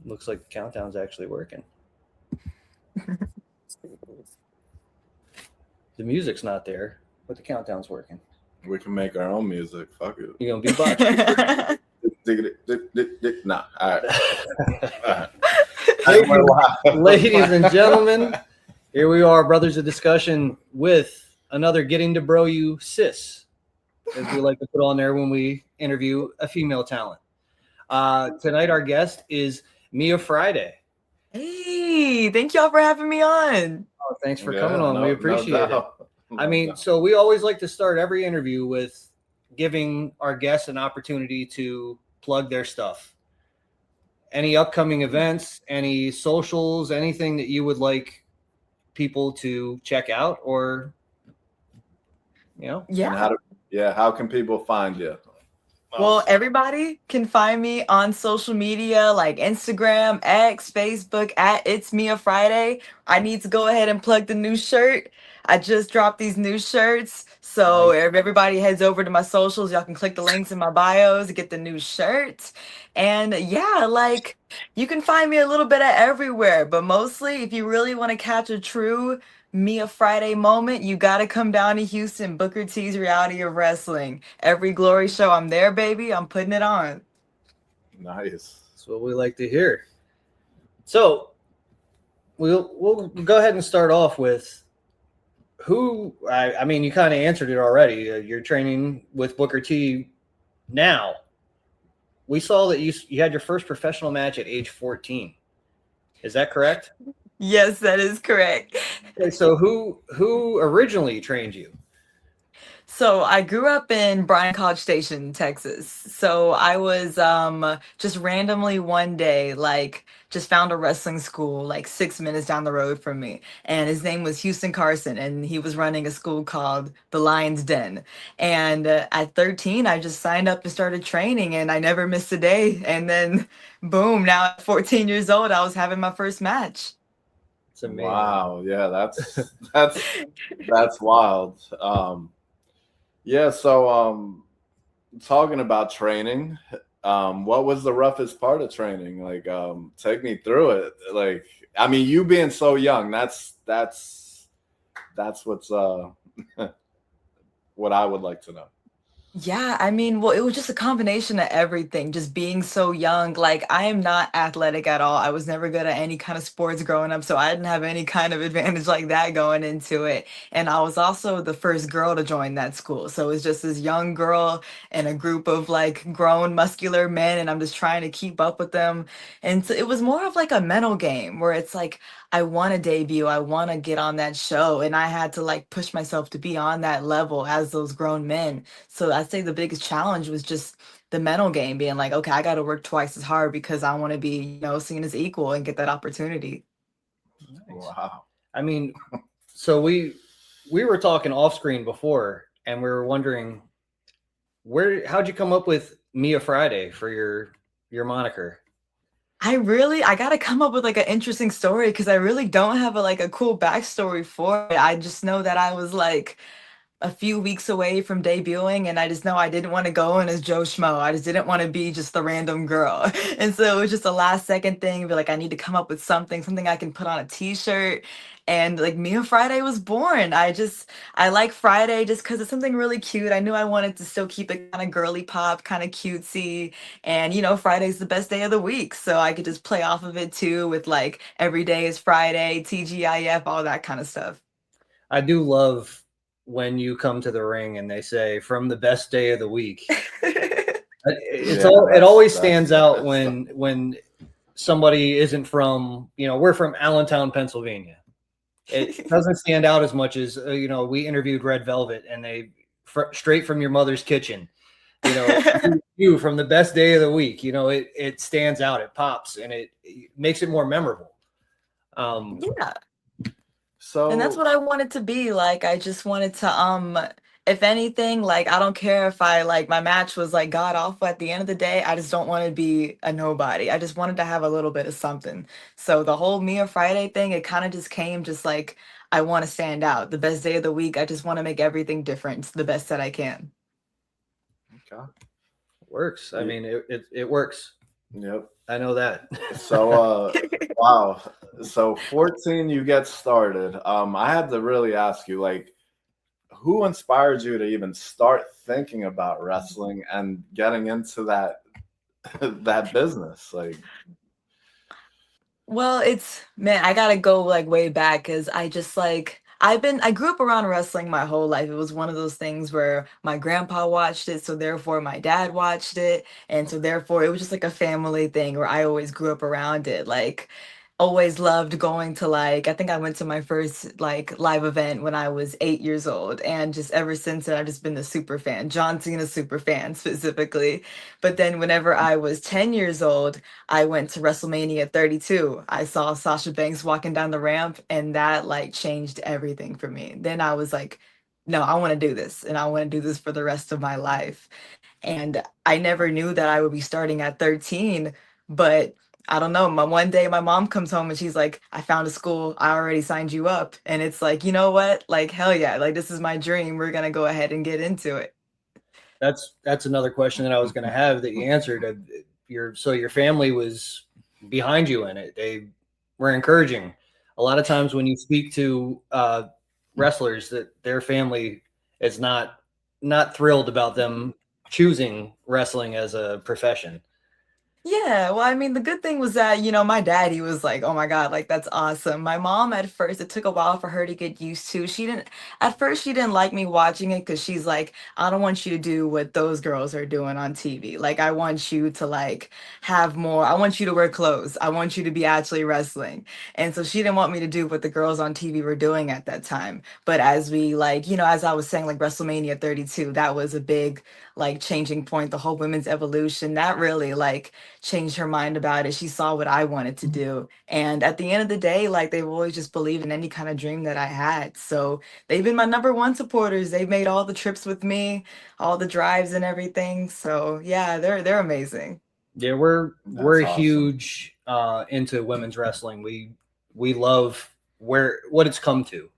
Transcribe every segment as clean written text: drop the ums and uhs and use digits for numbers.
Looks like the countdown's actually working. The music's not there, but the countdown's working. We can make our own music. Fuck it. You gonna beatbox? Nah. All right. Ladies and gentlemen, here we are, brothers of discussion, with another Getting to Bro You sis, as we like to put on there when we interview a female talent. Tonight, our guest is Mia Friday. Hey, thank y'all for having me on. Oh, thanks for coming on. We appreciate it. I mean, doubt. so we always like to start every interview with giving our guests an opportunity to plug their stuff. Any upcoming events, any socials, anything that you would like people to check out, or And how can people find you? Well, everybody can find me on social media like Instagram, X, Facebook at It's Mia Friday. I need to go ahead and plug the new shirt. I just dropped these new shirts. So if everybody heads over to my socials, y'all can click the links in my bios to get the new shirt. And yeah, like you can find me a little bit of everywhere, but mostly if you really want to catch a true Mia Friday moment, you got to come down to Houston, Booker T's Reality of Wrestling. Every glory show, I'm there, baby. I'm putting it on. Nice. that's what we like to hear. So we'll go ahead and start off with who. I mean, you kind of answered it already. You're training with Booker T now. We saw that you had your first professional match at age 14. Is that correct? Yes, that is correct. Okay, so who originally trained you? So I grew up in Bryan College Station, Texas. So I was just randomly one day, like, just found a wrestling school like 6 minutes down the road from me. And his name was Houston Carson, and he was running a school called the Lion's Den. And at 13, I just signed up and started training, and I never missed a day. And then, boom, now at 14 years old, I was having my first match. It's amazing. Wow. Yeah, that's wild. Yeah, so talking about training, what was the roughest part of training? Like, take me through it. Like, I mean, you being so young, that's what's what I would like to know. Yeah, I mean, well, it was just a combination of everything, just being so young. Like, I am not athletic at all. I was never good at any kind of sports growing up, so I didn't have any kind of advantage like that going into it. And I was also the first girl to join that school. So it was just this young girl and a group of like grown muscular men, and I'm just trying to keep up with them. And so it was more of like a mental game where it's like, I want to debut, I want to get on that show. And I had to like push myself to be on that level as those grown men. So I'd say the biggest challenge was just the mental game, being like, okay, I got to work twice as hard because I want to be, seen as equal and get that opportunity. Nice. Wow. I mean, so we were talking off screen before, and we were wondering how'd you come up with Mia Friday for your moniker? I gotta come up with like an interesting story because I really don't have a cool backstory for it. I just know that I was like a few weeks away from debuting, and I just know I didn't want to go in as Joe Schmo. I just didn't want to be just the random girl. And so it was just a last second thing, but like I need to come up with something I can put on a t-shirt. And like Mia Friday was born. I like Friday just because it's something really cute. I knew I wanted to still keep it kind of girly pop, kind of cutesy. And Friday's the best day of the week. So I could just play off of it too with like every day is Friday, TGIF, all that kind of stuff. I do love when you come to the ring and they say from the best day of the week. It always stands out when somebody isn't from, we're from Allentown, Pennsylvania. It doesn't stand out as much as, we interviewed Red Velvet and they straight from your mother's kitchen, you from the best day of the week, it stands out, it pops, and it makes it more memorable. Yeah. So, and that's what I wanted to be. Like, I just wanted to, if anything, like, I don't care if my match was like god awful at the end of the day. I just don't want to be a nobody. I just wanted to have a little bit of something. So the whole Mia Friday thing, it kind of just came just like, I want to stand out. The best day of the week. I just want to make everything different. It's the best that I can. okay. Works. I mean, it works. Yep. I know that. So, wow. So 14, you get started. I had to really ask you, like, who inspired you to even start thinking about wrestling and getting into that that business? Like, Well, it's man, I gotta go like way back because I just like I grew up around wrestling my whole life. It was one of those things where my grandpa watched it, so therefore my dad watched it, and so therefore it was just like a family thing where I always grew up around it. Like always loved going to like I think I went to my first like live event when I was 8 years old, and just ever since then I've just been a super fan, John Cena super fan specifically. But then whenever I was 10 years old, I went to WrestleMania 32. I saw Sasha Banks walking down the ramp, and that like changed everything for me. Then I was like, no, I want to do this, and I want to do this for the rest of my life. And I never knew that I would be starting at 13, but I don't know. My one day my mom comes home and she's like, I found a school. I already signed you up. And it's like, you know what? Like hell yeah. Like this is my dream. We're gonna go ahead and get into it. That's another question that I was going to have that you answered. Your family was behind you in it. They were encouraging. A lot of times when you speak to wrestlers, that their family is not thrilled about them choosing wrestling as a profession. Yeah, well, I mean, the good thing was that, my daddy was like, oh my God, like that's awesome. My mom at first, it took a while for her to get used to. At first, she didn't like me watching it because she's like, I don't want you to do what those girls are doing on TV. Like, I want you to like have more, I want you to wear clothes. I want you to be actually wrestling. And so she didn't want me to do what the girls on TV were doing at that time. But as we like, as I was saying, like WrestleMania 32, that was a big like changing point, the whole women's evolution, that really like changed her mind about it. She saw what I wanted to do. And at the end of the day, like they've always just believed in any kind of dream that I had. So they've been my number one supporters. They've made all the trips with me, all the drives and everything. So yeah, they're amazing. Yeah, we're that's we're awesome. huge into women's wrestling. We love what it's come to.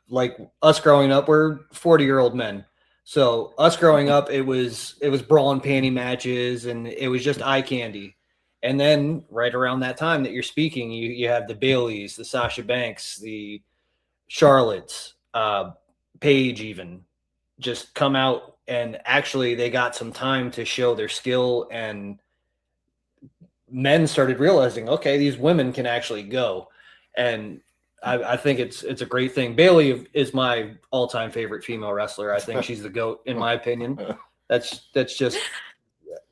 Like us growing up, we're 40-year-old men. So us growing up, it was brawl and panty matches, and it was just eye candy. And then right around that time that you're speaking, you have the Baileys, the Sasha Banks, the Charlottes, Paige, even just come out, and actually they got some time to show their skill, and men started realizing, okay, these women can actually go. And I think it's a great thing. Bailey is my all-time favorite female wrestler. I think she's the goat in my opinion. That's that's just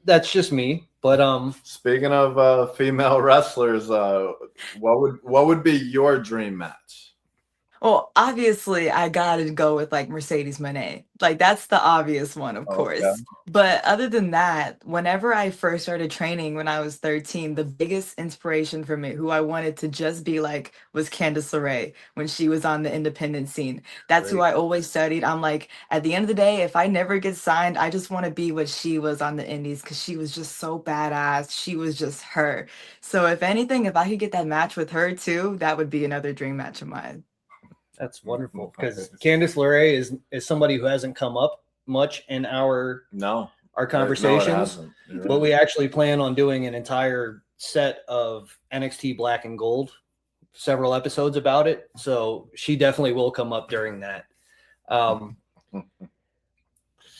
that's just me. But Speaking of female wrestlers, what would be your dream match? Well, obviously, I gotta go with like Mercedes Moné. Like that's the obvious one, of Okay. course. But other than that, whenever I first started training when I was 13, the biggest inspiration for me, who I wanted to just be like, was Candice LeRae when she was on the independent scene. That's who Great. I always studied. I'm like, at the end of the day, if I never get signed, I just want to be what she was on the indies because she was just so badass. She was just her. So if anything, if I could get that match with her too, that would be another dream match of mine. that's wonderful because Candice LeRae is somebody who hasn't come up much in No, our no, it conversations, hasn't. You're but right. we actually plan on doing an entire set of NXT Black and Gold, several episodes about it. So she definitely will come up during that. Um,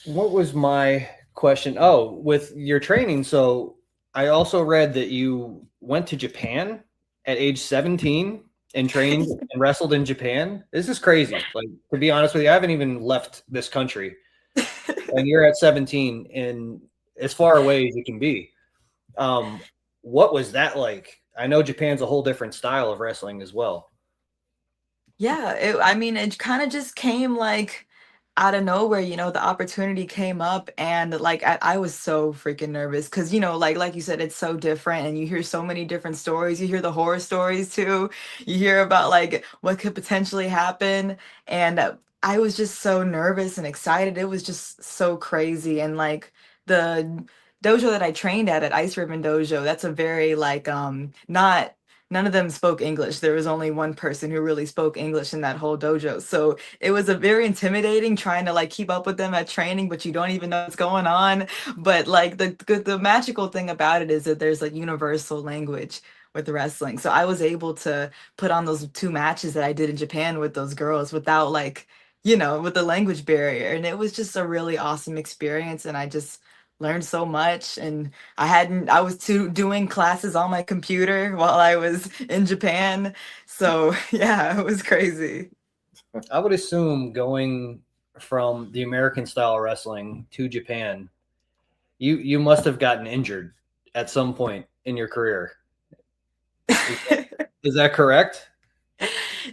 what was my question? Oh, with your training. So I also read that you went to Japan at age 17 and trained and wrestled in Japan. This is crazy. Like, to be honest with you, I haven't even left this country, and you're at 17 and as far away as you can be. Um, what was that like? I know Japan's a whole different style of wrestling as well. Yeah, I mean, it kind of just came like out of nowhere, the opportunity came up, and like I was so freaking nervous because like you said, it's so different, and you hear so many different stories. You hear the horror stories too. You hear about like what could potentially happen, and I was just so nervous and excited. It was just so crazy, and like the dojo that I trained at Ice Ribbon Dojo, that's a very like not none of them spoke English. There was only one person who really spoke English in that whole dojo. So it was a very intimidating trying to like keep up with them at training, but you don't even know what's going on. But like the magical thing about it is that there's like universal language with wrestling. So I was able to put on those 2 matches that I did in Japan with those girls without like, with the language barrier. And it was just a really awesome experience. And I just learned so much. And I was doing classes on my computer while I was in Japan. So yeah, it was crazy. I would assume going from the American style wrestling to Japan, you must have gotten injured at some point in your career. Is that correct?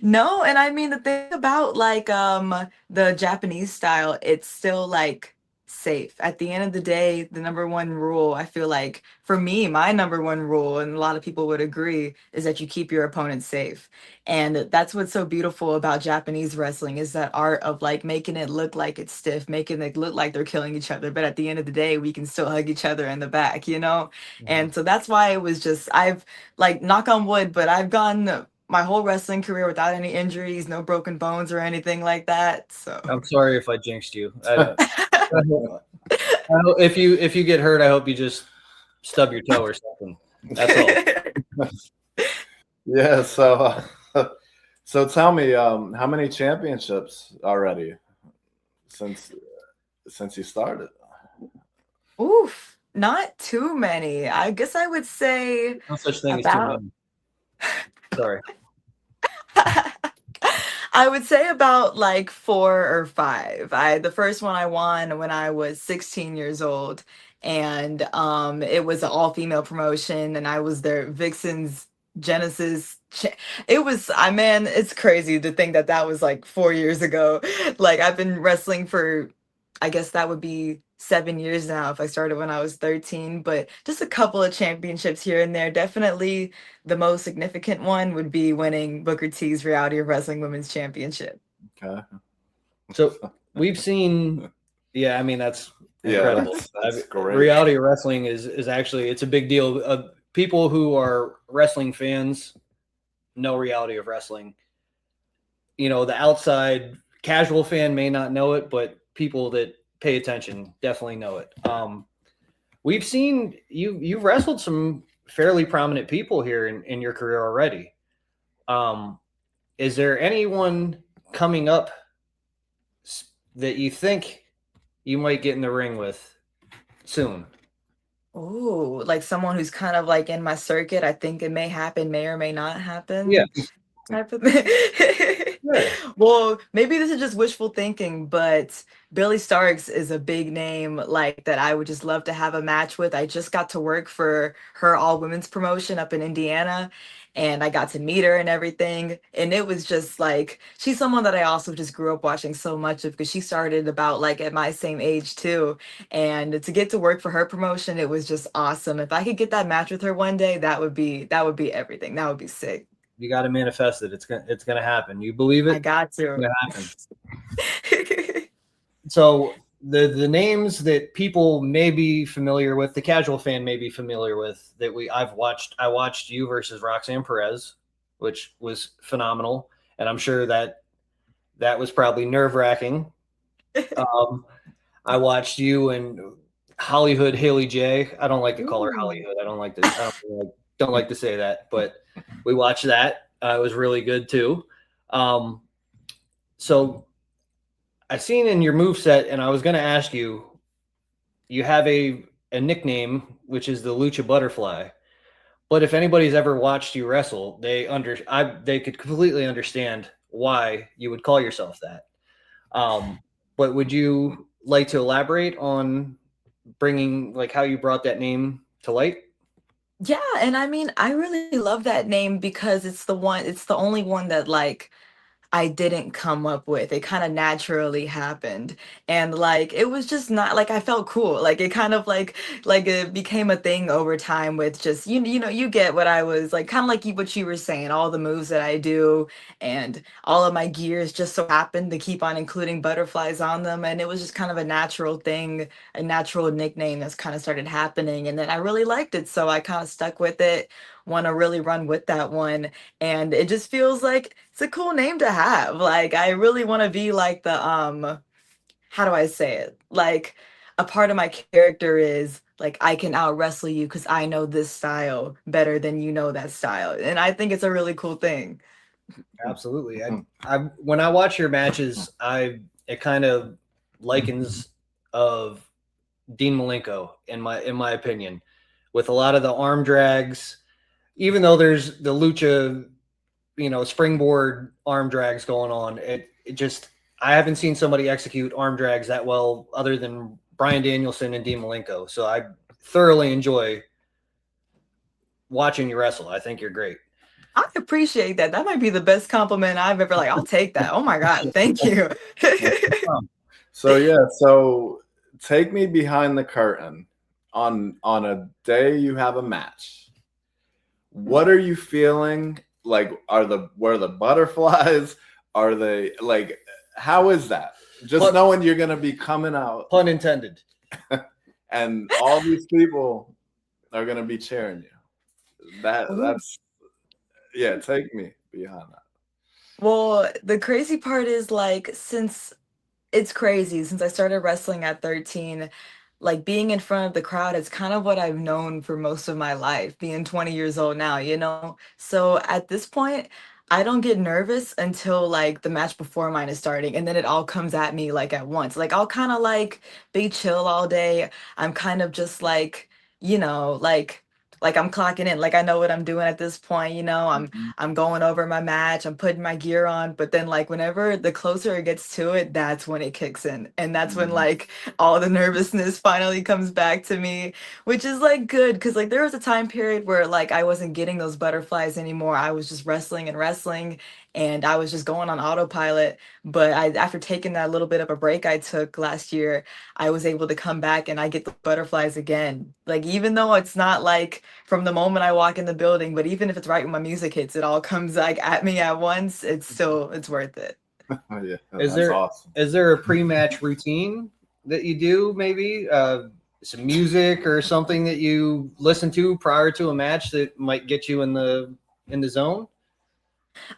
No, and I mean the thing about like the Japanese style, it's still like safe. At the end of the day, the number one rule, I feel like for me, my number one rule, and a lot of people would agree, is that you keep your opponent safe. And that's what's so beautiful about Japanese wrestling is that art of like making it look like it's stiff, making it look like they're killing each other, but at the end of the day, we can still hug each other in the back, you know? Mhm. And so that's why it was just I've like knock on wood, but I've gone my whole wrestling career without any injuries, no broken bones or anything like that. So I'm sorry if I jinxed you. If you get hurt, I hope you just stub your toe or something. That's all. Yeah. So tell me, how many championships already since you started? Oof, not too many. I guess I would say No such thing as too about many. Sorry. I would say about like 4 or 5. The first one I won when I was 16 years old, and it was an all-female promotion, and I was their Vixens Genesis. It was, I man, it's crazy to think that that was like 4 years ago. Like I've been wrestling for, I guess that would be 7 years now if I started when I was 13, but just a couple of championships here and there. Definitely the most significant one would be winning Booker T's Reality of Wrestling Women's Championship. Okay. So we've seen, yeah, I mean that's Yeah, incredible. that's great. Reality of wrestling is actually it's a big deal. People who are wrestling fans know reality of wrestling. The outside casual fan may not know it, but people that pay attention definitely know it. We've seen you've wrestled some fairly prominent people here in your career already. Is there anyone coming up that you think you might get in the ring with soon? Oh, like someone who's kind of like in my circuit. I think it may happen, may or may not Yeah. happen. Type of thing. Yeah. Well, maybe this is just wishful thinking, but Billy Starks is a big name like that I would just love to have a match with. I just got to work for her all women's promotion up in Indiana, and I got to meet her and everything. And it was just like she's someone that I also just grew up watching so much of because she started about like at my same age too. And to get to work for her promotion, it was just awesome. If I could get that match with her one day, that would be everything. That would be sick. You got to manifest it. It's gonna happen. You believe I it? got It's to. gonna happen. So the names that people may be familiar with, the casual fan may be familiar with, that I watched you versus Roxanne Perez, which was phenomenal, and I'm sure that was probably nerve wracking. I watched you and Hollywood Haley J. I don't like to call her Ooh. Hollywood. I don't like to say that, but we watched that. It was really good too. So I seen in your move set, and I was going to ask you. You have a nickname which is the Lucha Butterfly. But if anybody's ever watched you wrestle, they could completely understand why you would call yourself that. But would you like to elaborate on bringing like how you brought that name to light? Yeah, and I mean, I really love that name because it's the only one that like I didn't come up with. It kind of naturally happened. And like it was just not like I felt cool. Like it kind of like it became a thing over time with just you get what I was like kind of like what you were saying, all the moves that I do and all of my gears just so happened to keep on including butterflies on them and it was just kind of a natural thing, a natural nickname that's kind of started happening and then I really liked it so I kind of stuck with it want to really run with that one. And it just feels like it's a cool name to have. Like I really want to be like the how do I say it? Like a part of my character is like I can out wrestle you because I know this style better than you know that style. And I think it's a really cool thing. Absolutely. I when I watch your matches, it kind of likens of Dean Malenko in my opinion, with a lot of the arm drags. Even though there's the lucha, springboard arm drags going on, it just I haven't seen somebody execute arm drags that well other than Brian Danielson and Dean Malenko. So I thoroughly enjoy watching you wrestle. I think you're great. I appreciate that. That might be the best compliment I've ever like. I'll take that. Oh my God. Thank you. So take me behind the curtain on a day you have a match. What are you feeling? Like, where the butterflies? Are they like, how is that? Just knowing you're gonna be coming out. Pun intended. And all these people are gonna be cheering you. That's take me behind that. Well, the crazy part is like since I started wrestling at 13, like being in front of the crowd is kind of what I've known for most of my life, being 20 years old now, you know? So at this point, I don't get nervous until like the match before mine is starting, and then it all comes at me like at once. Like I'll kind of like be chill all day. I'm kind of just like, you know, like I'm clocking in, like I know what I'm doing at this point, you know, I'm going over my match, I'm putting my gear on, but then like whenever the closer it gets to it, that's when it kicks in. And that's when like all the nervousness finally comes back to me, which is like good because like there was a time period where like I wasn't getting those butterflies anymore. I was just wrestling and wrestling and I was just going on autopilot. But after taking that little bit of a break I took last year, I was able to come back and I get the butterflies again. Like even though it's not like from the moment I walk in the building, but even if it's right when my music hits, it all comes like at me at once. It's worth it. Yeah, Is awesome. there a pre-match routine that you do? Maybe some music or something that you listen to prior to a match that might get you in the zone?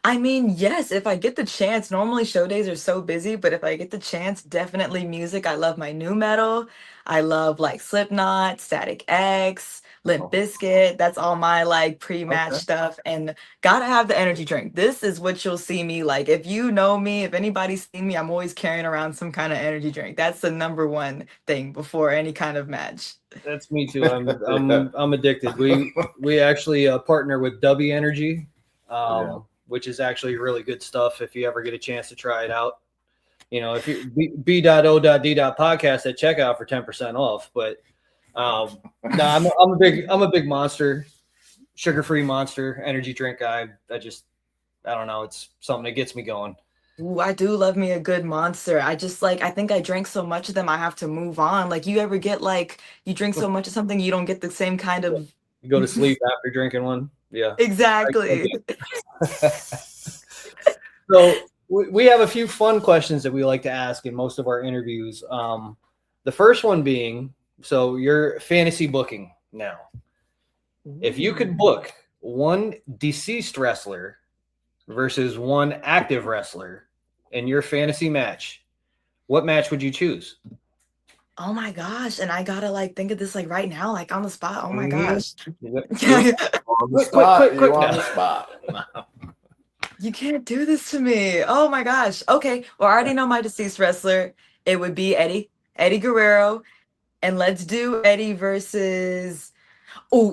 I mean, yes, if I get the chance, normally show days are so busy, but if I get the chance, definitely music. I love my new metal. I love like Slipknot, Static X, Limp Bizkit. That's all my like pre-match Okay. stuff. And gotta have the energy drink. This is what you'll see me like. If you know me, if anybody's seen me, I'm always carrying around some kind of energy drink. That's the number one thing before any kind of match. That's me too. I'm addicted. We actually partner with W Energy. Which is actually really good stuff if you ever get a chance to try it out. You know, if you b.o.d.podcast at checkout for 10% off. But no, I'm a big Monster, sugar-free Monster energy drink guy. I don't know. It's something that gets me going. Ooh, I do love me a good Monster. I just like I think I drank so much of them I have to move on. Like you ever get like you drink so much of something you don't get the same kind of You go to sleep after drinking one. Yeah. Exactly. So we have a few fun questions that we like to ask in most of our interviews. The first one being, so you're fantasy booking now. If you could book one deceased wrestler versus one active wrestler in your fantasy match, what match would you choose? Oh my gosh. And I gotta like think of this like right now, like on the spot. Oh my gosh. On the spot. You can't do this to me. Oh my gosh. Okay. Well, I already know my deceased wrestler. It would be Eddie Guerrero. And let's do Eddie versus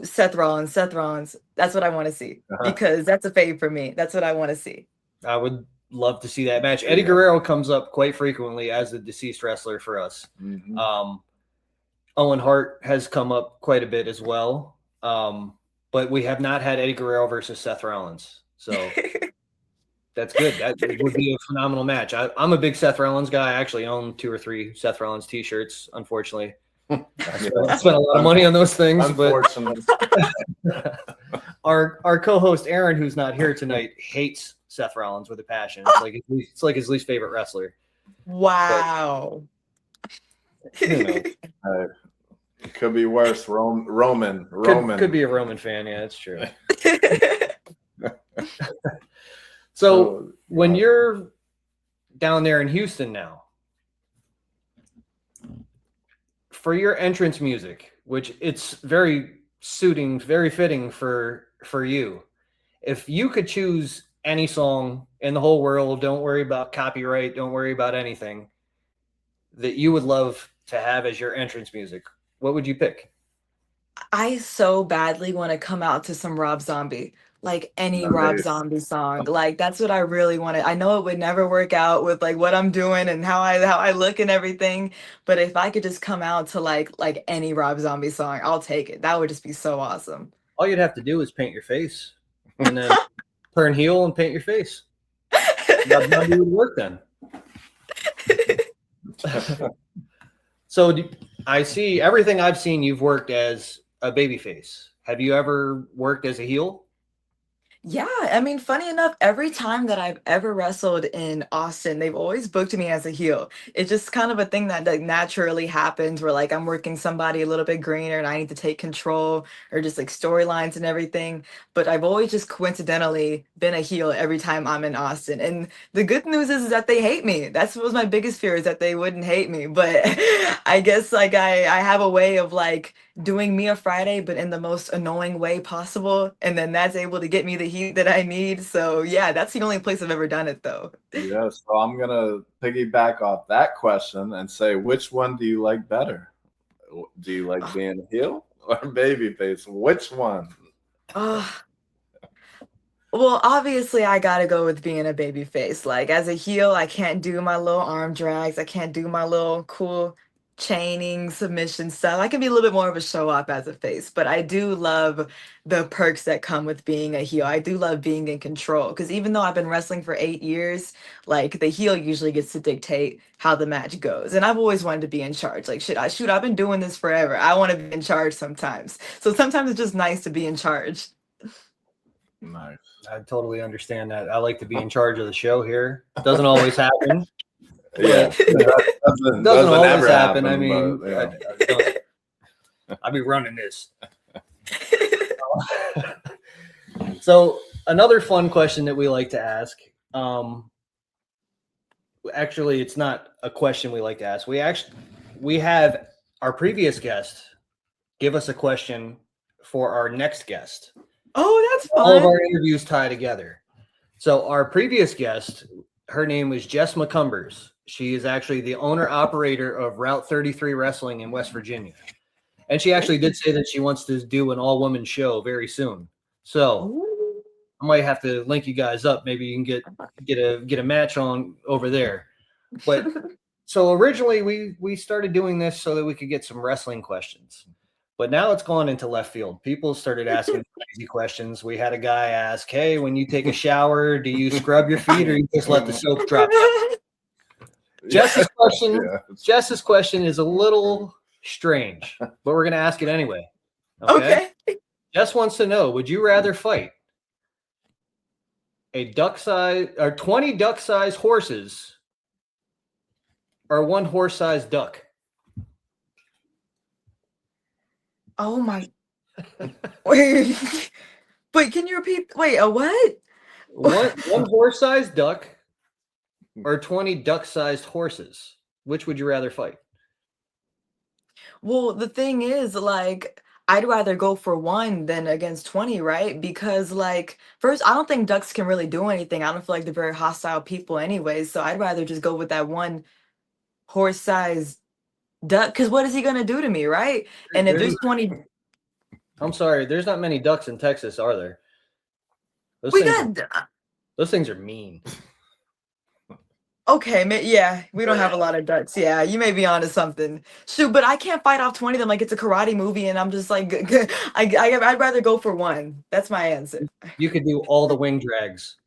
Seth Rollins. That's what I want to see because that's a fave for me. That's what I want to see. I would love to see that match. Eddie Guerrero comes up quite frequently as a deceased wrestler for us. Owen Hart has come up quite a bit as well. But we have not had Eddie Guerrero versus Seth Rollins. So that's good. That would be a phenomenal match. I'm a big Seth Rollins guy. I actually own 2 or 3 Seth Rollins t-shirts, unfortunately. I spent a lot of money on those things. But our co-host Aaron, who's not here tonight, hates Seth Rollins with a passion. It's like his least favorite wrestler. Wow. It could be worse. Roman. Could be a Roman fan. Yeah, that's true. So when you're down there in Houston now, for your entrance music, which it's very suiting, very fitting for you, if you could choose any song in the whole world, don't worry about copyright, don't worry about anything, that you would love to have as your entrance music, what would you pick? I so badly want to come out to some Rob Zombie, like any Rob Nice. Zombie song. Like that's what I really wanted. I know it would never work out with like what I'm doing and how I look and everything, but if I could just come out to like any Rob Zombie song, I'll take it. That would just be so awesome. All you'd have to do is paint your face and then turn heel and paint your face. Rob Zombie would work then. So I see everything I've seen, you've worked as a babyface. Have you ever worked as a heel? Yeah, I mean, funny enough, every time that I've ever wrestled in Austin, they've always booked me as a heel. It's just kind of a thing that like naturally happens where like I'm working somebody a little bit greener and I need to take control or just like storylines and everything. But I've always just coincidentally been a heel every time I'm in Austin. And the good news is that they hate me. That's what was my biggest fear is that they wouldn't hate me. But I guess like I have a way of like doing Mia Friday, but in the most annoying way possible. And then that's able to get me the heat that I need. So yeah, that's the only place I've ever done it though. Yeah, so I'm gonna piggyback off that question and say, which one do you like better? Do you like being a heel or babyface? Which one? Uh, well, obviously I gotta go with being a baby face. Like as a heel, I can't do my little arm drags. I can't do my little cool chaining submission stuff. I can be a little bit more of a show off as a face, but I do love the perks that come with being a heel. I do love being in control because even though I've been wrestling for 8 years, like the heel usually gets to dictate how the match goes. And I've always wanted to be in charge. Like shit, I've been doing this forever. I want to be in charge sometimes. So sometimes it's just nice to be in charge. Nice. I totally understand that. I like to be in charge of the show here. Doesn't always happen. Yeah, Doesn't always ever happen. I mean, but, yeah. I'll be running this. So another fun question that we like to ask. Actually, it's not a question we like to ask. We have our previous guest give us a question for our next guest. Oh, that's fun. All of our interviews tie together. So our previous guest, her name was Jess McCumbers. She is actually the owner-operator of Route 33 Wrestling in West Virginia. And she actually did say that she wants to do an all-woman show very soon. So Ooh. I might have to link you guys up. Maybe you can get a match on over there. But so originally we started doing this so that we could get some wrestling questions. But now it's gone into left field. People started asking crazy questions. We had a guy ask, "Hey, when you take a shower, do you scrub your feet or you just let the soap drop down?" Jess's question is a little strange, but we're going to ask it anyway. Okay. Jess wants to know, would you rather fight a duck size or 20 duck size horses or one horse sized duck? Oh my. Wait. Wait, can you repeat? Wait, a what? One horse sized duck or 20 duck sized horses? Which would you rather fight? Well, the thing is, like, I'd rather go for one than against 20, right? Because, like, first, I don't think ducks can really do anything. I don't feel like they're very hostile people anyway. So I'd rather just go with that one horse-sized duck. Because what is he going to do to me, right? And if there's 20, I'm sorry, there's not many ducks in Texas, are there? Those we things, got, those things are mean. okay, yeah, we don't have a lot of ducks. Yeah, you may be onto something. Shoot, but I can't fight off 20 of them like it's a karate movie, and I'm just like, I'd rather go for one. That's my answer. You could do all the wing drags.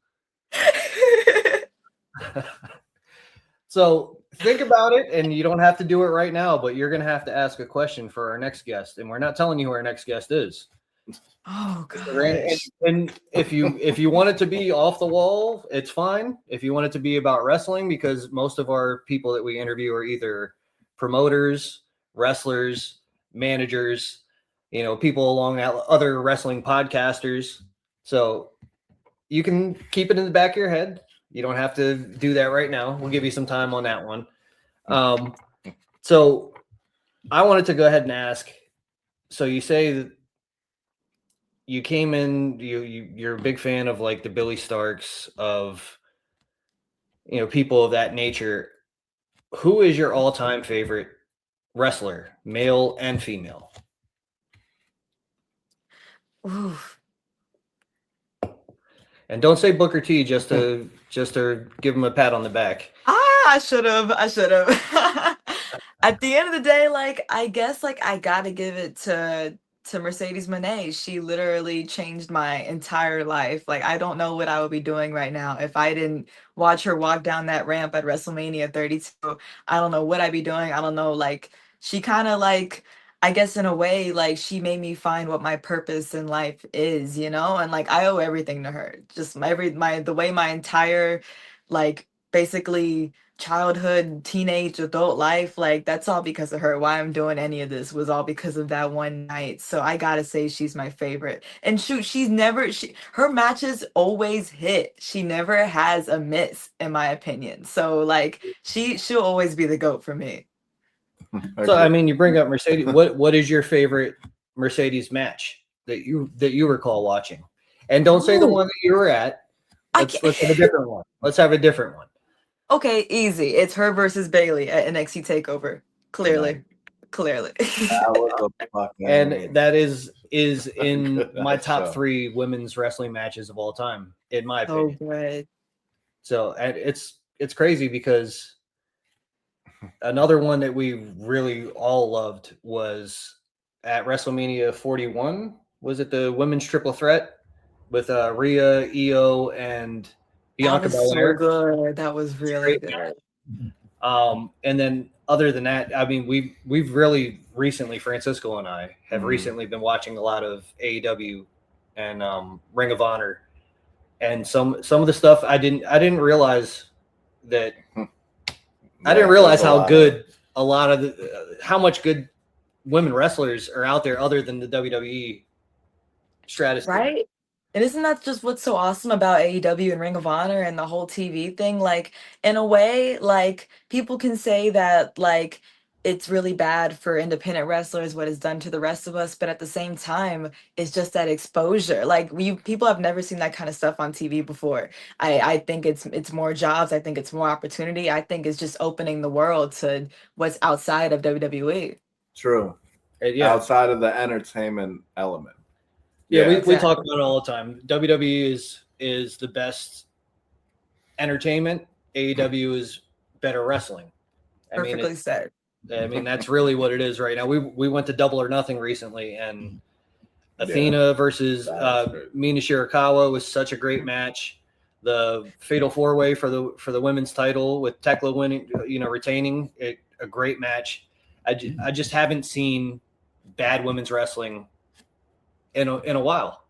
So think about it, and you don't have to do it right now, but you're going to have to ask a question for our next guest, and we're not telling you who our next guest is. Oh gosh. And if you want it to be off the wall, it's fine. If you want it to be about wrestling, because most of our people that we interview are either promoters, wrestlers, managers, people along other wrestling podcasters. So you can keep it in the back of your head. You don't have to do that right now. We'll give you some time on that one. So I wanted to go ahead and ask. So you say that you came in, you're a big fan of like the Billy Starks, of people of that nature. Who is your all-time favorite wrestler, male and female? Oof. And don't say Booker T just to give him a pat on the back. I should have. At the end of the day, like I guess like I gotta give it to Mercedes Moné. She literally changed my entire life. Like I don't know what I would be doing right now if I didn't watch her walk down that ramp at WrestleMania 32. I don't know what I'd be doing. I don't know. Like she kind of like I guess in a way like she made me find what my purpose in life is, and like I owe everything to her. Just the way my entire like basically childhood, teenage, adult life, like that's all because of her. Why I'm doing any of this was all because of that one night. So I gotta say she's my favorite. And shoot, her matches always hit. She never has a miss, in my opinion. So like she'll always be the GOAT for me. So I mean, you bring up Mercedes. What is your favorite Mercedes match that you recall watching? And don't say the one that you were at. Let's have a different one. Let's have a different one. Okay, easy. It's her versus Bailey at NXT Takeover. Clearly. And that is in my top 3 women's wrestling matches of all time, in my opinion. Oh, good. So it's crazy because another one that we really all loved was at WrestleMania 41. Was it the women's triple threat with Rhea, Io, and Bianca Belair? So good. That was really good. And then other than that, I mean, we've really recently, Francisco and I have recently been watching a lot of AEW and Ring of Honor, and some of the stuff I didn't realize that. I didn't realize how good how much good women wrestlers are out there other than the WWE stratosphere. Right? And isn't that just what's so awesome about AEW and Ring of Honor and the whole TV thing? Like, in a way, like, people can say that, like, it's really bad for independent wrestlers, what it's done to the rest of us, but at the same time, it's just that exposure. Like, people have never seen that kind of stuff on TV before. I think it's more jobs. I think it's more opportunity. I think it's just opening the world to what's outside of WWE. True. Yeah. Outside of the entertainment element. Yeah, we talk about it all the time. WWE is the best entertainment. AEW is better wrestling. Perfectly said. I mean, that's really what it is right now. We went to Double or Nothing recently, and Athena versus Mina Shirakawa was such a great match. The Fatal 4-Way for the women's title with Tekla winning, retaining it, a great match. I just haven't seen bad women's wrestling in a while.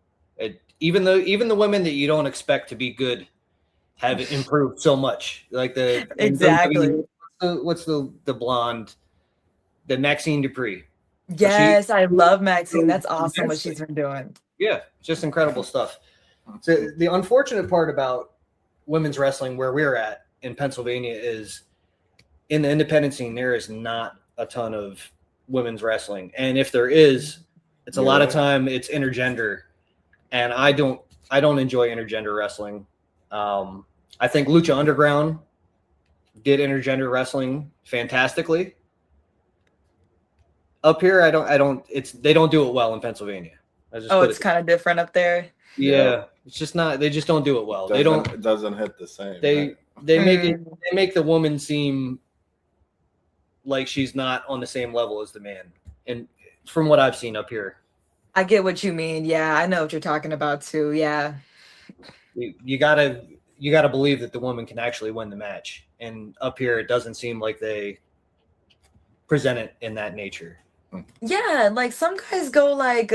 Even the women that you don't expect to be good have improved so much. Like exactly. What's the blonde? The Maxine Dupree. Yes, I love Maxine. That's awesome what she's been doing. Yeah, just incredible stuff. So the unfortunate part about women's wrestling where we're at in Pennsylvania is in the independent scene, there is not a ton of women's wrestling. And if there is, it's a lot of time it's intergender. And I don't enjoy intergender wrestling. I think Lucha Underground did intergender wrestling fantastically. Up here, they don't do it well in Pennsylvania. It's kind of different up there. Yeah, it's just not. They just don't do it well. It doesn't hit the same. They make the woman seem like she's not on the same level as the man. And from what I've seen up here, I get what you mean. Yeah, I know what you're talking about too. Yeah, you gotta believe that the woman can actually win the match. And up here, it doesn't seem like they present it in that nature. Yeah, like some guys go like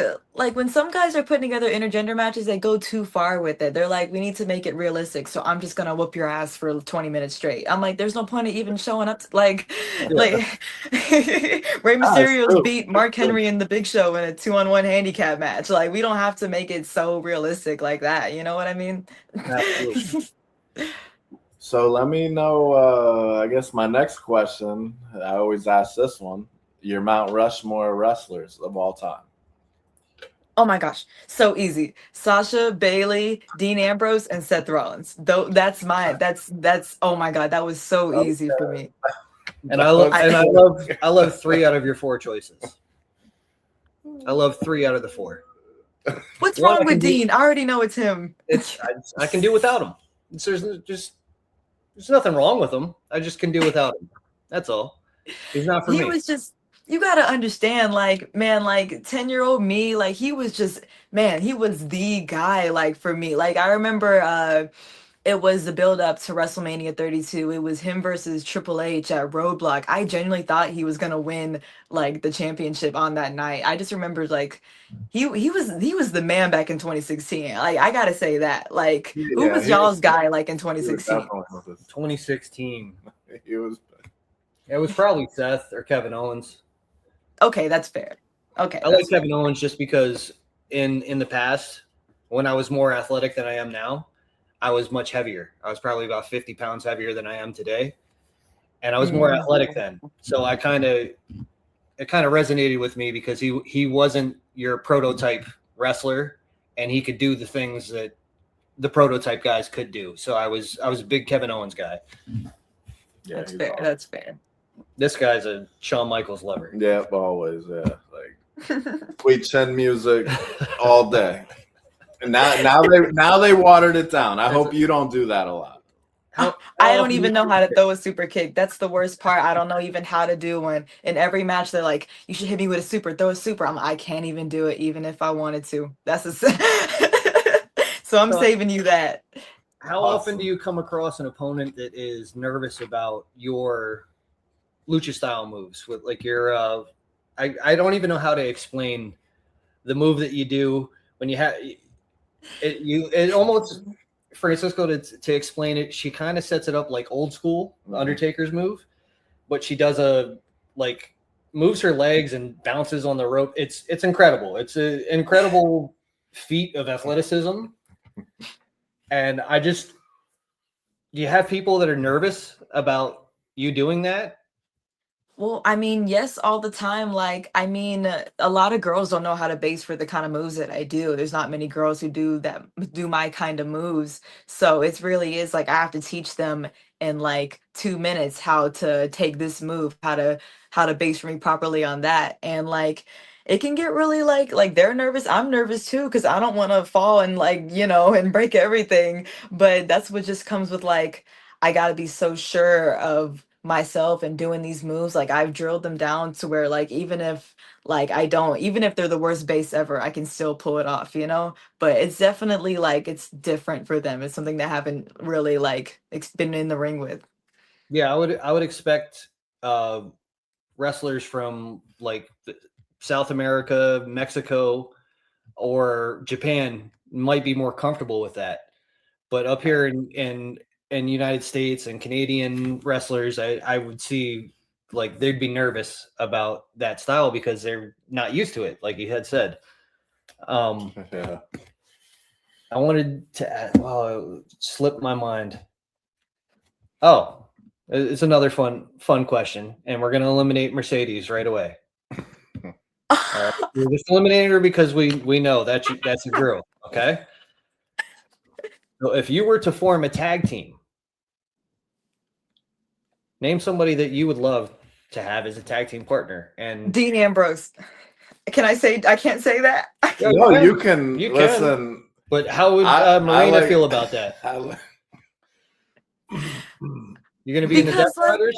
when some guys are putting together intergender matches, they go too far with it. They're like, we need to make it realistic, so I'm just gonna whoop your ass for 20 minutes straight. I'm like, there's no point of even showing up Yeah. like Rey Ah, it's Mysterio's true. beat Mark Henry in the Big Show in a 2-on-1 handicap match. Like we don't have to make it so realistic like that. You know what I mean? Absolutely. So let me know. I guess my next question. I always ask this one. Your Mount Rushmore wrestlers of all time. Oh my gosh, so easy. Sasha, Bailey, Dean Ambrose, and Seth Rollins. Though that's oh my god, that was so easy for me. And I love 3 out of your 4 choices. I love 3 out of the 4. What's One, I wrong can with do- Dean? I already know it's him. I can do without him. There's nothing wrong with him. I just can do without him. That's all. He's not for He me. was just, you gotta understand, like, man, like 10-year-old me, like he was just, man, he was the guy, like for me. Like I remember it was the build up to WrestleMania 32. It was him versus Triple H at Roadblock. I genuinely thought he was gonna win like the championship on that night. I just remember like he was the man back in 2016. Like I gotta say that. Like who Yeah, was he y'all's guy like in he was 2016? definitely with us. 2016. He was. It was probably Seth or Kevin Owens. Okay, that's fair. Okay, I like that's fair. Kevin Owens just because in the past, when I was more athletic than I am now, I was much heavier. I was probably about 50 pounds heavier than I am today, and I was more athletic then. So it kind of resonated with me because he wasn't your prototype wrestler, and he could do the things that the prototype guys could do. So I was a big Kevin Owens guy. Yeah, That's he's fair. awesome. That's fair. This guy's a Shawn Michaels lover. Yeah, always. Yeah, like sweet chin music all day. And now they watered it down. I hope you don't do that a lot. I don't even know how to throw a super kick. That's the worst part. I don't know even how to do one. In every match, they're like, "You should hit me with a super. Throw a super." I can't even do it, even if I wanted to. That's a. So I'm saving you that. How often do you come across an opponent that is nervous about your lucha style moves? With like your, I don't even know how to explain the move that you do when you have it. It almost Francisco to explain it. She kind of sets it up like old school Undertaker's move, but she does moves her legs and bounces on the rope. It's incredible. It's an incredible feat of athleticism. And do you have people that are nervous about you doing that? Well, I mean, yes, all the time. Like, I mean, a lot of girls don't know how to base for the kind of moves that I do. There's not many girls who do my kind of moves. So it's really is like I have to teach them in like 2 minutes how to take this move, how to base for me properly on that. And like it can get really like they're nervous. I'm nervous too, because I don't want to fall and like, and break everything. But that's what just comes with like I gotta be so sure of myself and doing these moves. Like I've drilled them down to where like even if even if they're the worst base ever, I can still pull it off. But it's definitely like it's different for them. It's something that I haven't really like been in the ring with. Yeah, I would expect wrestlers from like South America, Mexico, or Japan might be more comfortable with that. But up here in United States and Canadian wrestlers, I would see like they'd be nervous about that style because they're not used to it, like you had said. Yeah. I wanted to add, it slipped my mind. Oh, it's another fun question, and we're gonna eliminate Mercedes right away. We're just eliminating her because we know that's a girl, okay? So if you were to form a tag team, name somebody that you would love to have as a tag team partner. And Dean Ambrose. Can I say I can't say that? No, you can listen. But how would Marina feel about that? You're gonna be in the Death Riders?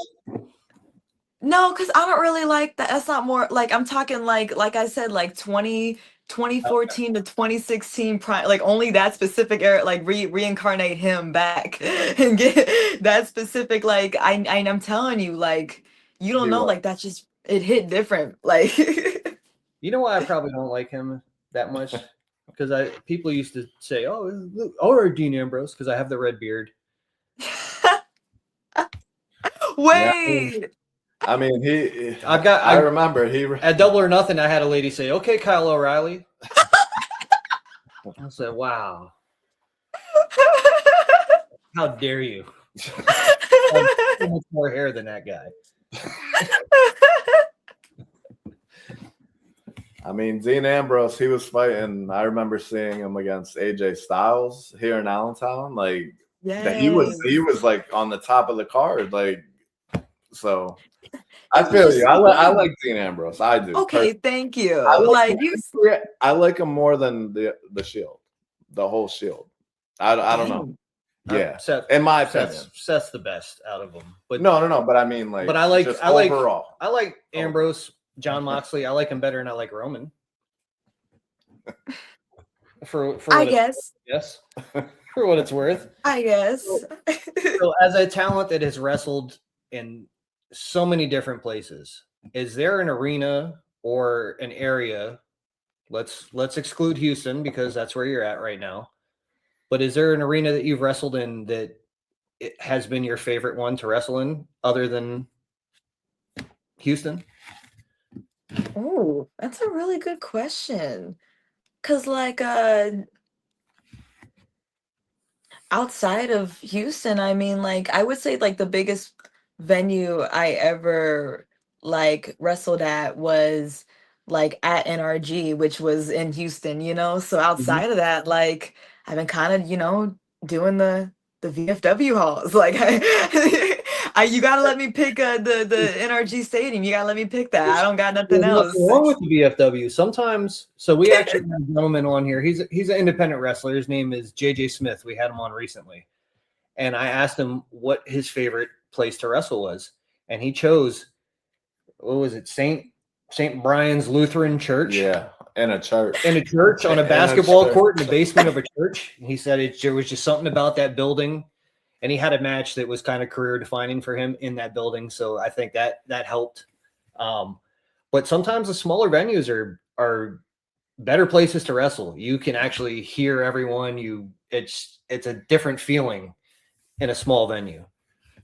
No, because I don't really like that. That's not more like I'm talking like I said, like 2014 to 2016 prime, like only that specific era, like reincarnate him back and get that specific, like I'm telling you, like you don't know, like that's just it hit different. Like, You know why I probably don't like him that much? Because people used to say, "Oh, look, or Dean Ambrose," because I have the red beard. Yeah, wait. I mean, he. I remember he. At Double or Nothing, I had a lady say, "Okay, Kyle O'Reilly." I said, "Wow, how dare you? I have so much more hair than that guy." I mean, Dean Ambrose, he was fighting. I remember seeing him against AJ Styles here in Allentown. Like that, he was like on the top of the card. Like, so I It was feel just you. I like Dean Ambrose. I do. okay. Thank you. I like Like you. I like him more than the Shield, the whole Shield. I don't know. Dang. Yeah, Seth, in my opinion. Seth's the best out of them. But No. But I mean, like, but I like just overall. I like Ambrose, John Moxley. I like him better than I like Roman. For I what guess. yes, for what it's worth. I guess. So, as a talent that has wrestled in so many different places, is there an arena or an area? Let's exclude Houston because that's where you're at right now. But is there an arena that you've wrestled in that it has been your favorite one to wrestle in, other than Houston? Oh, that's a really good question. Cause like outside of Houston, I mean, like I would say like the biggest venue I ever like wrestled at was like at NRG, which was in Houston, you know. So Mhm. outside of that, like I've been kind of, doing the VFW halls. Like you gotta let me pick the NRG stadium. You gotta let me pick that. I don't got nothing There's nothing else. wrong with the VFW. Sometimes, so we actually have a gentleman on here. He's an independent wrestler. His name is JJ Smith. We had him on recently, and I asked him what his favorite place to wrestle was, and he chose, what was it, Saint Brian's Lutheran Church? Yeah, in a church. In a church on a In a basketball church. court in the basement of a church. And he said there was just something about that building, and he had a match that was kind of career defining for him in that building. So I think that helped. But sometimes the smaller venues are better places to wrestle. You can actually hear everyone. It's a different feeling in a small venue.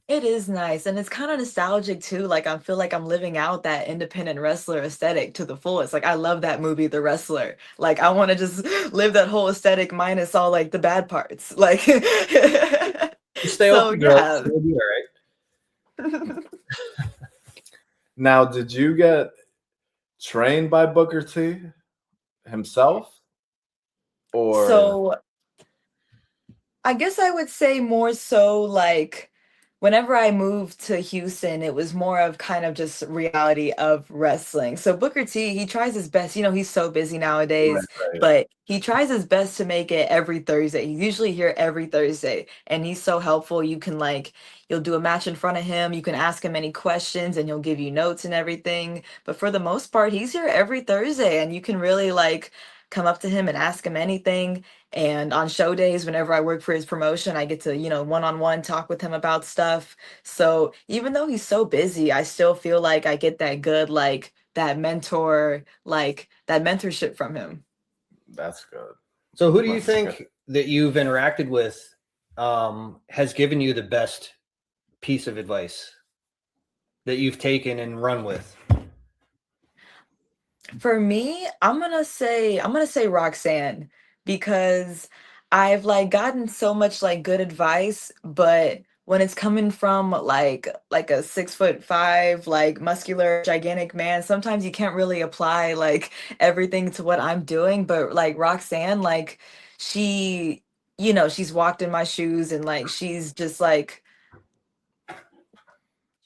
It is nice, and it's kind of nostalgic too. Like I feel like I'm living out that independent wrestler aesthetic to the fullest. Like I love that movie, The Wrestler. Like I want to just live that whole aesthetic minus all like the bad parts. Like Just stay so open, girl. yeah. You'll be all right. Now, did you get trained by Booker T himself? Or So I guess I would say more so like whenever I moved to Houston, it was more of kind of just reality of wrestling. So Booker T, he tries his best. He's so busy nowadays, right. but he tries his best to make it every Thursday. He's usually here every Thursday, and he's so helpful. You can you'll do a match in front of him. You can ask him any questions, and he'll give you notes and everything. But for the most part, he's here every Thursday, and you can really come up to him and ask him anything. And on show days, whenever I work for his promotion, I get to, one-on-one talk with him about stuff. So even though he's so busy, I still feel like I get that good, that mentor, that mentorship from him. That's good. So who do you think that you've interacted with has given you the best piece of advice that you've taken and run with? For me, I'm gonna say Roxanne, because I've gotten so much good advice, but when it's coming from a 6'5", muscular, gigantic man, sometimes you can't really apply everything to what I'm doing. But Roxanne, she, she's walked in my shoes, and she's just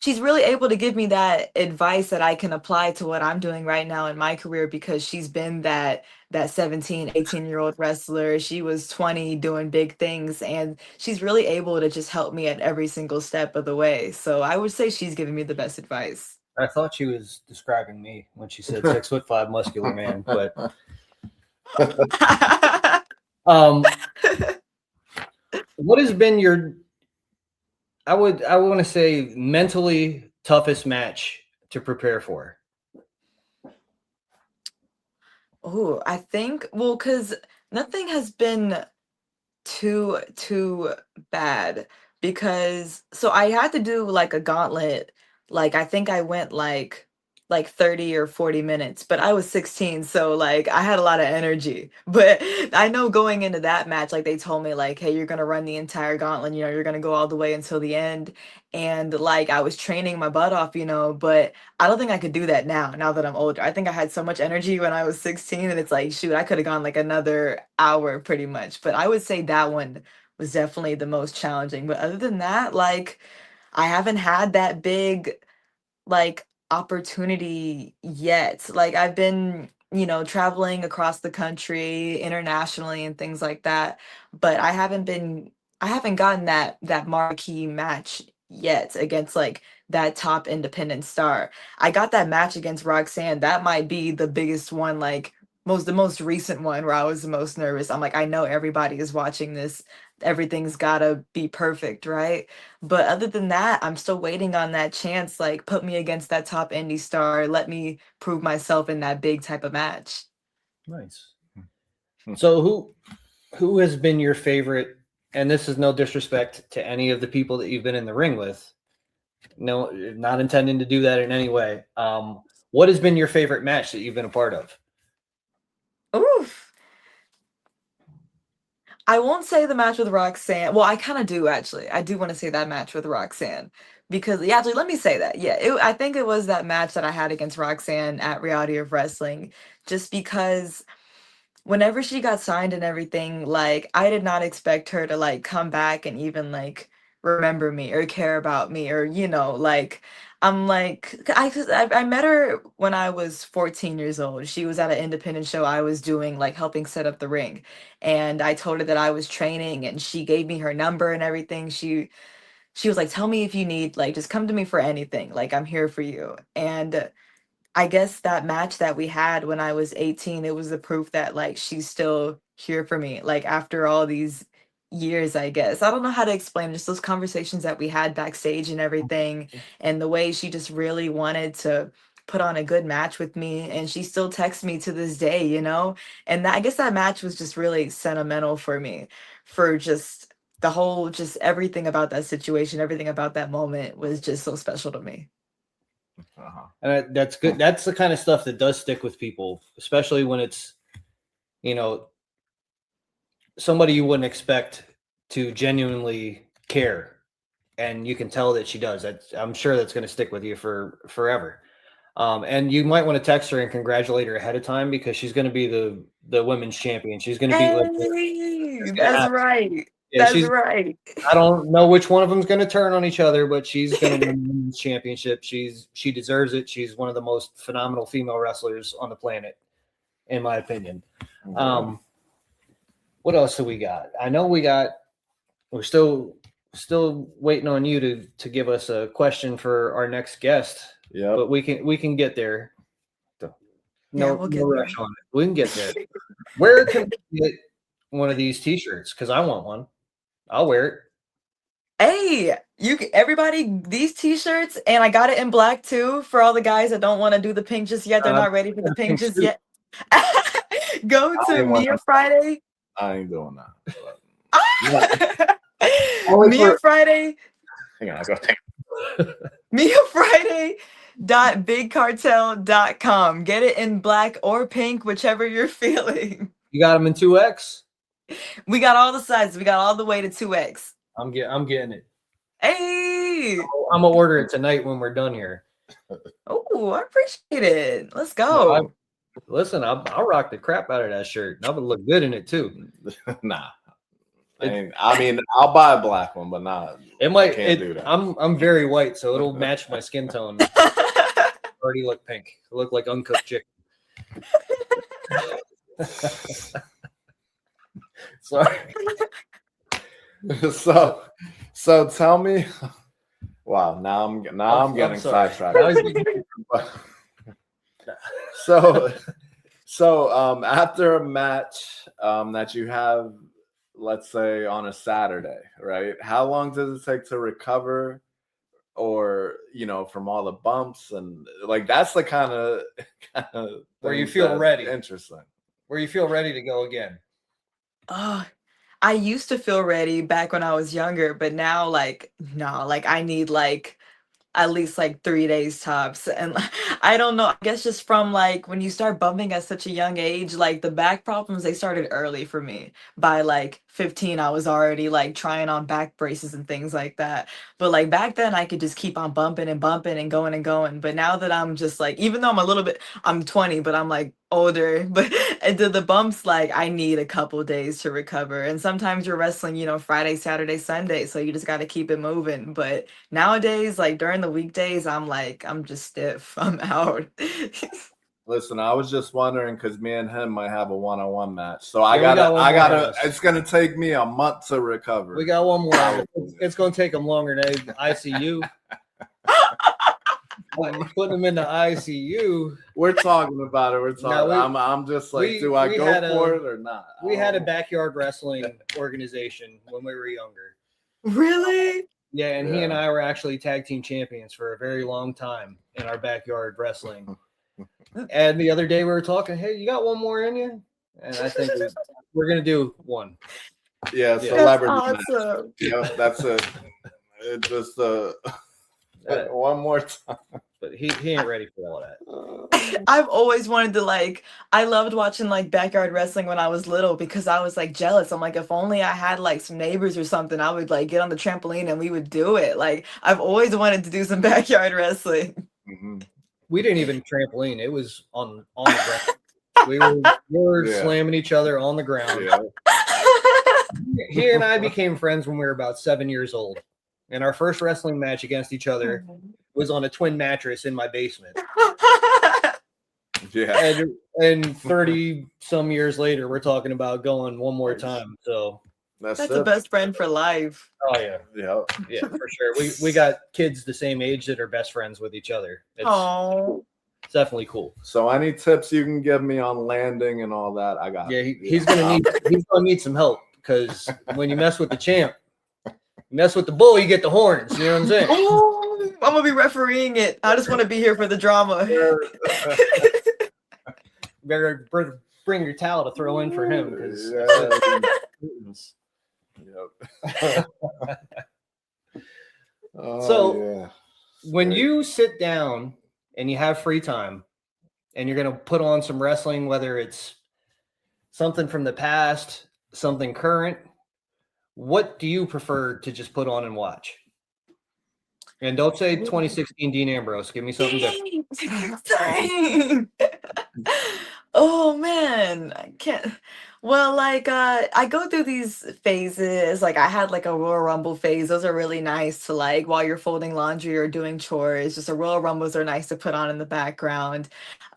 she's really able to give me that advice that I can apply to what I'm doing right now in my career, because she's been that 17, 18-year-old wrestler. She was 20 doing big things, and she's really able to just help me at every single step of the way. So I would say she's giving me the best advice. I thought she was describing me when she said 6'5" muscular man, but what has been your, I want to say, mentally toughest match to prepare for? Oh, I think, well, because nothing has been too bad, because so I had to do like a gauntlet. Like I think I went like 30 or 40 minutes, but I was 16, so like I had a lot of energy. But I know going into that match, like they told me like, hey, you're gonna run the entire gauntlet, you're gonna go all the way until the end. And like I was training my butt off, but I don't think I could do that now that I'm older. I think I had so much energy when I was 16, and it's like, shoot, I could have gone like another hour pretty much. But I would say that one was definitely the most challenging. But other than that, like I haven't had that big like opportunity yet. Like I've been, traveling across the country internationally and things like that, but I haven't gotten that marquee match yet against like that top independent star. I got that match against Roxanne. That might be the biggest one, like the most recent one where I was the most nervous. I'm like, I know everybody is watching this. Everything's gotta be perfect, right? But other than that, I'm still waiting on that chance. Like, put me against that top indie star. Let me prove myself in that big type of match. Nice. So who has been your favorite? And this is no disrespect to any of the people that you've been in the ring with. No, not intending to do that in any way. What has been your favorite match that you've been a part of? Oof. I won't say the match with Roxanne. Well, I kind of do actually. I do want to say that match with Roxanne because yeah, actually, let me say that. Yeah, I think it was that match that I had against Roxanne at Reality of Wrestling, just because whenever she got signed and everything, like I did not expect her to like come back and even like remember me or care about me, or like I'm like 'cause I met her when I was 14 years old. She was at an independent show I was doing, like helping set up the ring, and I told her that I was training, and she gave me her number and everything. She was like, tell me if you need, like, just come to me for anything, like I'm here for you. And I guess that match that we had when I was 18, it was the proof that like she's still here for me. Like after all these years, I guess. I don't know how to explain just those conversations that we had backstage and everything, and the way she just really wanted to put on a good match with me, and she still texts me to this day. And I guess that match was just really sentimental for me, for just the whole, just everything about that situation, everything about that moment was just so special to me. And that's good. That's the kind of stuff that does stick with people, especially when it's, somebody you wouldn't expect to genuinely care. And you can tell that she does. I'm sure that's going to stick with you for forever. And you might want to text her and congratulate her ahead of time, because she's going to be the women's champion. She's going to be like, Hey, that's right. yeah, That's right. I don't know which one of them's going to turn on each other, but she's going to win the women's championship. She deserves it. She's one of the most phenomenal female wrestlers on the planet, in my opinion. What else do we got? I know we're still waiting on you to give us a question for our next guest. Yeah, but we can get there. Yeah, we'll get no there. rush on it. We can get there. Where can we get one of these t-shirts? Because I want one. I'll wear it. Hey, everybody, these t-shirts, and I got it in black too for all the guys that don't want to do the pink just yet. They're not ready for the pink just yet. Go to Mia Friday. I ain't doing that. Mia Friday. Hang on, I got MiaFriday.BigCartel.com. Get it in black or pink, whichever you're feeling. You got them in 2X? We got all the sizes. We got all the way to 2X. I'm getting it. Hey, I'm gonna order it tonight when we're done here. Oh, I appreciate it. Let's go. Listen, I'll rock the crap out of that shirt. I would look good in it too. Nah. I mean, I'll buy a black one, but not. It might. Can't do that. I'm very white, so it'll match my skin tone. Already look pink. I look like uncooked chicken. Sorry. So tell me. Wow, now I'm getting sidetracked. So after a match that you have, let's say on a Saturday, right? How long does it take to recover, or from all the bumps, and like that's the kind of where you feel ready. Interesting. where you feel ready to go again? Oh, I used to feel ready back when I was younger, but now like no, like I need like at least like 3 days tops. And I don't know, I guess just from like when you start bumping at such a young age, like the back problems, they started early for me. By like 15, I was already like trying on back braces and things like that. But like back then, I could just keep on bumping and bumping and going and going. But now that I'm just like, even though I'm a little bit, I'm 20, but I'm like older, but and the bumps, like I need a couple days to recover. And sometimes you're wrestling, Friday, Saturday, Sunday. So you just got to keep it moving. But nowadays, like during the weekdays, I'm just stiff. I'm out. Listen, I was just wondering because me and him might have a one-on-one match. So I Yeah, we got gotta, one I more gotta. of us. It's gonna take me a month to recover. We got one more. It's going to take them longer than ICU. Putting them in the ICU. We're talking about it. We're talking. No, I'm just like, we- do I we go had for a- it or not? We had a backyard wrestling organization when we were younger. Really? Yeah, and he and Yeah. I were actually tag team champions for a very long time in our backyard wrestling. And the other day we were talking, hey, you got one more in you? And I think we're going to do one. Yeah, Yeah. celebrity match. Awesome. Yeah, that's it. It just one more time. But he ain't ready for all that. I've always wanted to like I loved watching like backyard wrestling when I was little because I was like jealous. I'm like, if only I had like some neighbors or something, I would like get on the trampoline and we would do it. Like I've always wanted to do some backyard wrestling. Mhm. We didn't even trampoline. It was on the ground. We were Yeah. slamming each other on the ground. Yeah. He and I became friends when we were about 7 years old. And our first wrestling match against each other was on a twin mattress in my basement. Yeah. And 30 some years later, we're talking about going one more time. So, That's That's it. a best friend for life. oh yeah, Yeah. for sure. We got kids the same age that are best friends with each other. Oh, It's definitely cool. So any tips you can give me on landing and all that, I got. Yeah, it. he's gonna need some help because when you mess with the champ, you mess with the bull, you get the horns. You know what I'm saying? oh, I'm gonna be refereeing it. I just want to be here for the drama. Better bring your towel to throw in for him because Yep. Oh, So- yeah. when Right. you sit down and you have free time and you're going to put on some wrestling, whether it's something from the past, something current, what do you prefer to just put on and watch? And don't say 2016 Dean Ambrose. Give me something different. Dang. Oh man, I can't. Well, like I go through these phases. Like I had like a Royal Rumble phase. Those are really nice to like while you're folding laundry or doing chores. Just a Royal Rumbles are nice to put on in the background.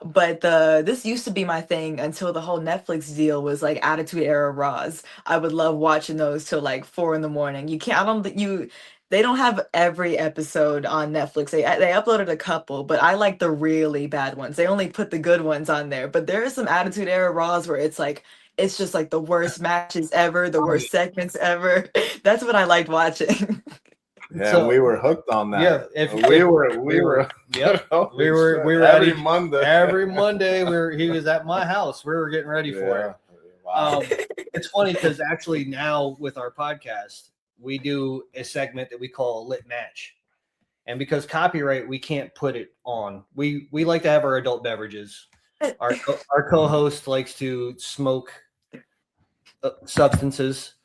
But this used to be my thing until the whole Netflix deal was like Attitude Era Raws. I would love watching those till like 4 in the morning. You can't. I don't. They don't have every episode on Netflix. They uploaded a couple, but I like the really bad ones. They only put the good ones on there. But there are some Attitude Era Raws where it's just like the worst matches ever, the worst segments ever. That's what I liked watching. Yeah, So- we were hooked on that. Yeah, if- we if- were. Yep. Holy We were- shit. we were every at each- Monday. Every Monday, he was at my house. We were getting ready for it. Wow. It's funny because actually now with our podcast, we do a segment that we call a lit match. And because copyright, we can't put it on. We like to have our adult beverages. Our co-host likes to smoke substances.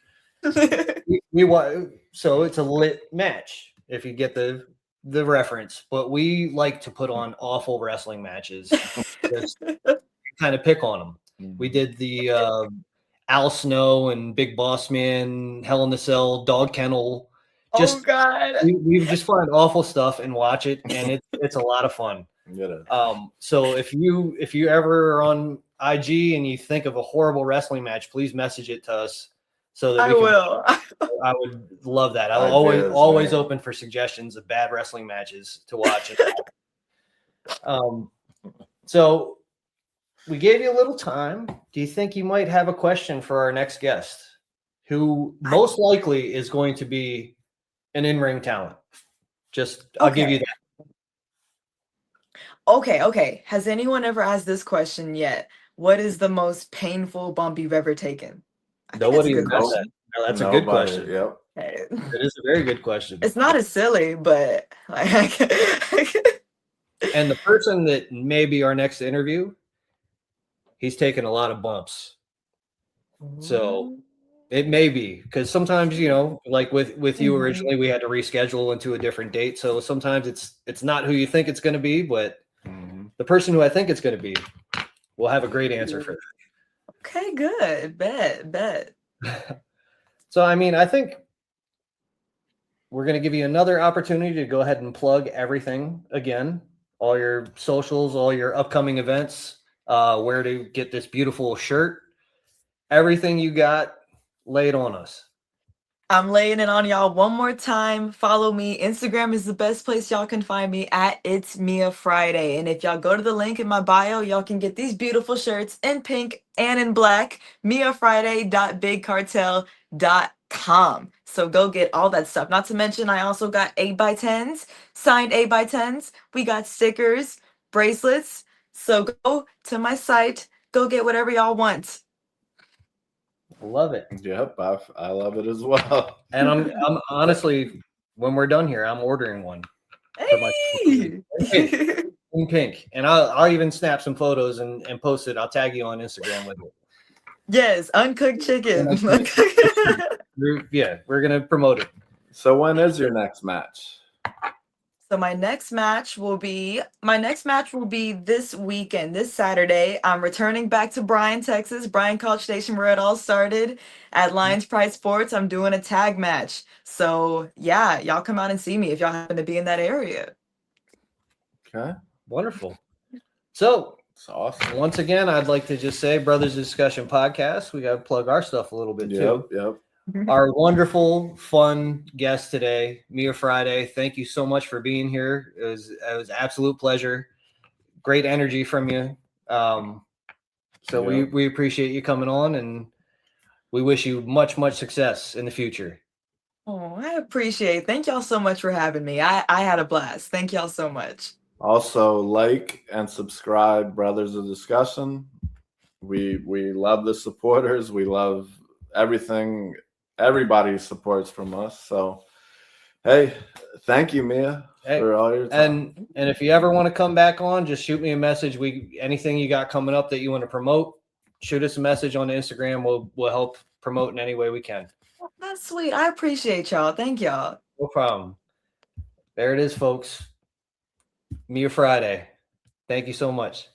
So it's a lit match if you get the reference. But we like to put on awful wrestling matches. Just kind of pick on them. We did the Al Snow and Big Boss Man, Hell in the Cell, Dog Kennel. Oh Just God. we just find awful stuff and watch it, and it's a lot of fun. Get it. So if you ever are on IG and you think of a horrible wrestling match, please message it to us so that I we can. will. I would love that. I'm Ideas, always man. open for suggestions of bad wrestling matches to watch. So we gave you a little time. Do you think you might have a question for our next guest, who most likely is going to be an in-ring talent? I'll give you that. Okay. Has anyone ever asked this question yet? what is the most painful bump you've ever taken? I think that's a Nobody good has Nope. question. that. No, that's a good Nobody. question. Yep. Okay. It is a very good question. It's not as silly, but like, And the person that may be our next interview, he's taken a lot of bumps. So it may be because sometimes, you know, like with you Mhm. originally, we had to reschedule into a different date. So sometimes it's not who you think it's going to be, but Mhm. the person who I think it's going to be will have a great answer for Okay, good. Bet. that. So I mean, I think we're going to give you another opportunity to go ahead and plug everything again, all your socials, all your upcoming events, where to get this beautiful shirt, everything you got, lay it on us. I'm laying it on y'all one more time. Follow me. Instagram is the best place y'all can find me at It's Mia Friday. And if y'all go to the link in my bio, y'all can get these beautiful shirts in pink and in black. MiaFriday.BigCartel.com. So go get all that stuff. Not to mention, I also got 8x10s, signed 8x10s. We got stickers, bracelets. So go to my site, go get whatever y'all want. Love it. Yep. I love it as well. And I'm honestly, when we're done here, I'm ordering one for my Hey! in pink, and I'll even snap some photos and post it. I'll tag you on Instagram with it. Yes, uncooked chicken. We're gonna promote it. So when is your next match? So my next match will be this weekend, this Saturday. I'm returning back to Bryan, Texas, Bryan College Station, where it all started at Lions Pride Sports. I'm doing a tag match. So yeah, y'all come out and see me if y'all happen to be in that area. Okay. Wonderful. So It's awesome. once again, I'd like to just say, Brothers Discussion Podcast. We got to plug our stuff a little bit too. Yep. Our wonderful, fun guest today, Mia Friday. Thank you so much for being here. It was absolute pleasure. Great energy from you. So we appreciate you coming on, and we wish you much success in the future. Oh, I appreciate it. Thank y'all so much for having me. I had a blast. Thank y'all so much. Also, like and subscribe, Brothers of Discussion. We love the supporters. We love everything everybody supports from us. So, hey, thank you, Mia, for all your time. And if you ever want to come back on, just shoot me a message. Anything you got coming up that you want to promote, shoot us a message on Instagram. We'll help promote in any way we can. That's sweet. I appreciate y'all. Thank y'all. No problem. There it is, folks. Mia Friday. Thank you so much.